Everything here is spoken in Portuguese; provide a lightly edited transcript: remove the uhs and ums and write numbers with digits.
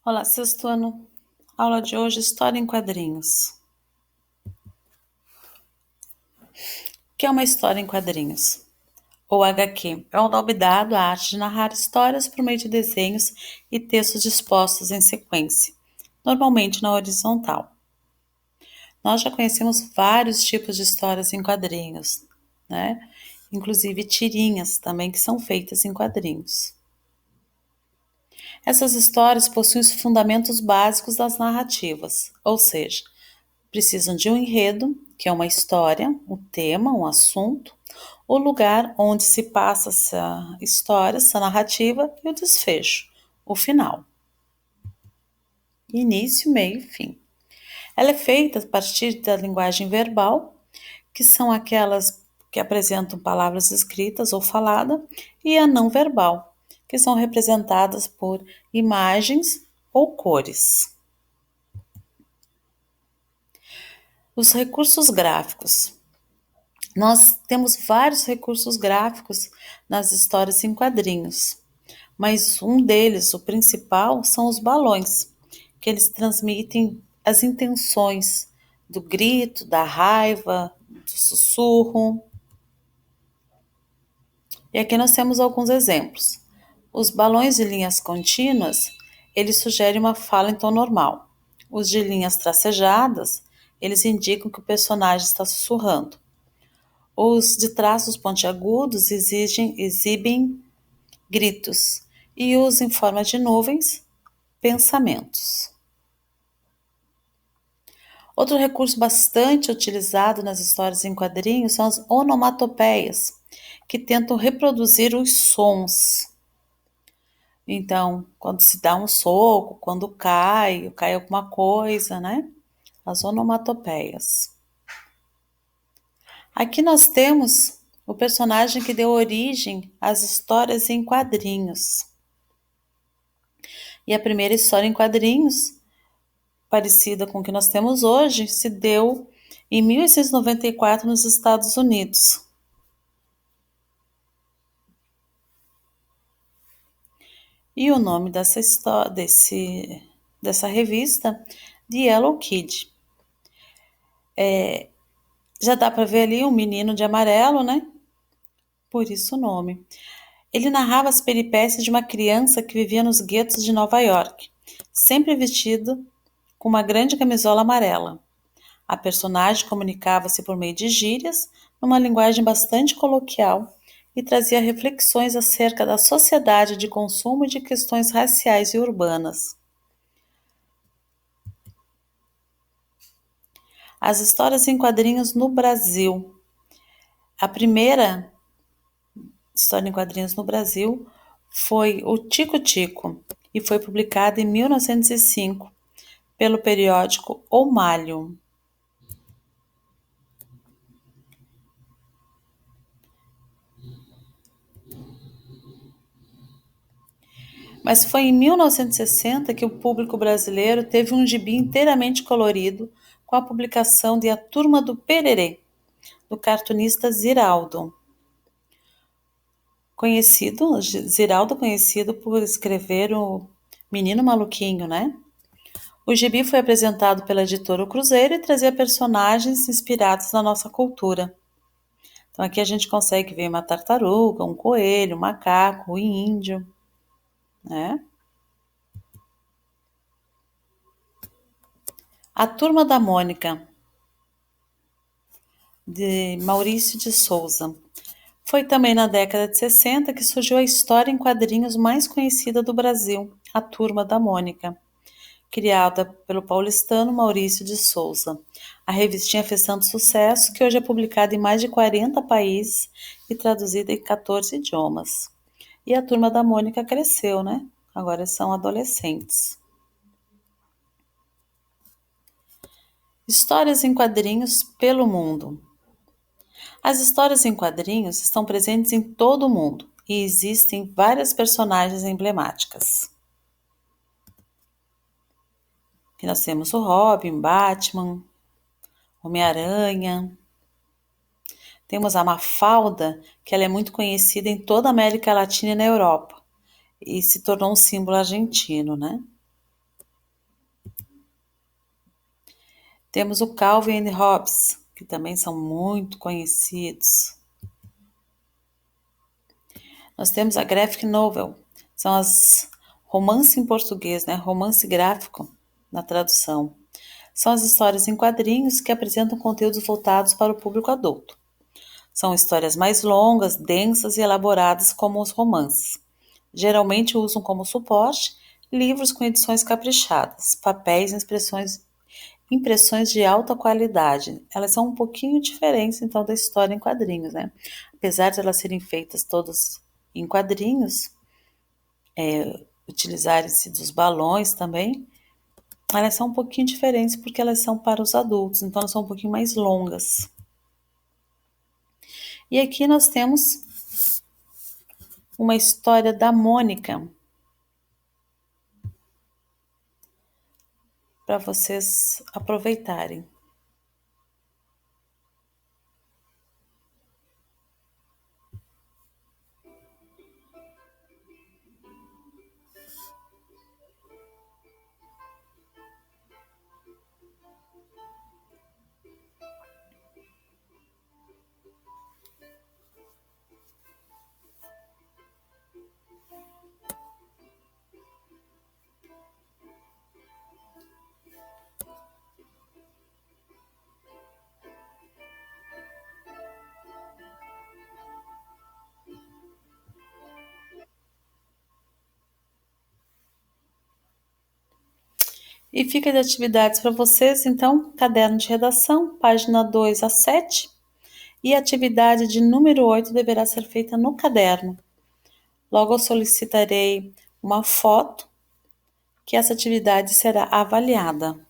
Olá, sexto ano. Aula de hoje, História em Quadrinhos. O que é uma história em quadrinhos? Ou HQ, é o nome dado à arte de narrar histórias por meio de desenhos e textos dispostos em sequência, normalmente na horizontal. Nós já conhecemos vários tipos de histórias em quadrinhos, né? Inclusive tirinhas também que são feitas em quadrinhos. Essas histórias possuem os fundamentos básicos das narrativas, ou seja, precisam de um enredo, que é uma história, um tema, um assunto, o lugar onde se passa essa história, essa narrativa e o desfecho, o final. Início, meio e fim. Ela é feita a partir da linguagem verbal, que são aquelas que apresentam palavras escritas ou faladas, e a não verbal, que são representadas por imagens ou cores. Os recursos gráficos. Nós temos vários recursos gráficos nas histórias em quadrinhos, mas um deles, o principal, são os balões, que eles transmitem as intenções do grito, da raiva, do sussurro. E aqui nós temos alguns exemplos. Os balões de linhas contínuas, eles sugerem uma fala em tom normal. Os de linhas tracejadas, eles indicam que o personagem está sussurrando. Os de traços pontiagudos exibem gritos e os em forma de nuvens, pensamentos. Outro recurso bastante utilizado nas histórias em quadrinhos são as onomatopeias, que tentam reproduzir os sons. Então, quando se dá um soco, quando cai alguma coisa, né? As onomatopeias. Aqui nós temos o personagem que deu origem às histórias em quadrinhos. E a primeira história em quadrinhos, parecida com o que nós temos hoje, se deu em 1894 nos Estados Unidos. E o nome dessa revista, The Yellow Kid. Já dá para ver ali um menino de amarelo, né? Por isso o nome. Ele narrava as peripécias de uma criança que vivia nos guetos de Nova York, sempre vestido com uma grande camisola amarela. A personagem comunicava-se por meio de gírias, numa linguagem bastante coloquial, e trazia reflexões acerca da sociedade de consumo e de questões raciais e urbanas. As histórias em quadrinhos no Brasil. A primeira história em quadrinhos no Brasil foi o Tico Tico e foi publicada em 1905 pelo periódico O Malho. Mas foi em 1960 que o público brasileiro teve um gibi inteiramente colorido com a publicação de A Turma do Pererê, do cartunista Ziraldo. Ziraldo conhecido por escrever o Menino Maluquinho, né? O gibi foi apresentado pela editora O Cruzeiro e trazia personagens inspirados na nossa cultura. Então aqui a gente consegue ver uma tartaruga, um coelho, um macaco, um índio, né? A Turma da Mônica, de Maurício de Souza. Foi também na década de 60 que surgiu a história em quadrinhos mais conhecida do Brasil, A Turma da Mônica, criada pelo paulistano Maurício de Souza. A revistinha fez tanto sucesso que hoje é publicada em mais de 40 países e traduzida em 14 idiomas. E a Turma da Mônica cresceu, né? Agora são adolescentes. Histórias em quadrinhos pelo mundo. As histórias em quadrinhos estão presentes em todo o mundo e existem várias personagens emblemáticas. Aqui nós temos o Robin, Batman, Homem-Aranha. Temos a Mafalda, que ela é muito conhecida em toda a América Latina e na Europa e se tornou um símbolo argentino, né? Temos o Calvin e Hobbes, que também são muito conhecidos. Nós temos a graphic novel, são as romance em português, né? Romance gráfico na tradução. São as histórias em quadrinhos que apresentam conteúdos voltados para o público adulto. São histórias mais longas, densas e elaboradas como os romances. Geralmente usam como suporte livros com edições caprichadas, papéis e impressões de alta qualidade. Elas são um pouquinho diferentes, então, da história em quadrinhos, né? Apesar de elas serem feitas todas em quadrinhos, utilizarem-se dos balões também, elas são um pouquinho diferentes porque elas são para os adultos, então elas são um pouquinho mais longas. E aqui nós temos uma história da Mônica, para vocês aproveitarem. E fica de atividades para vocês, então, caderno de redação, página 2 a 7, e a atividade de número 8 deverá ser feita no caderno. Logo eu solicitarei uma foto, que essa atividade será avaliada.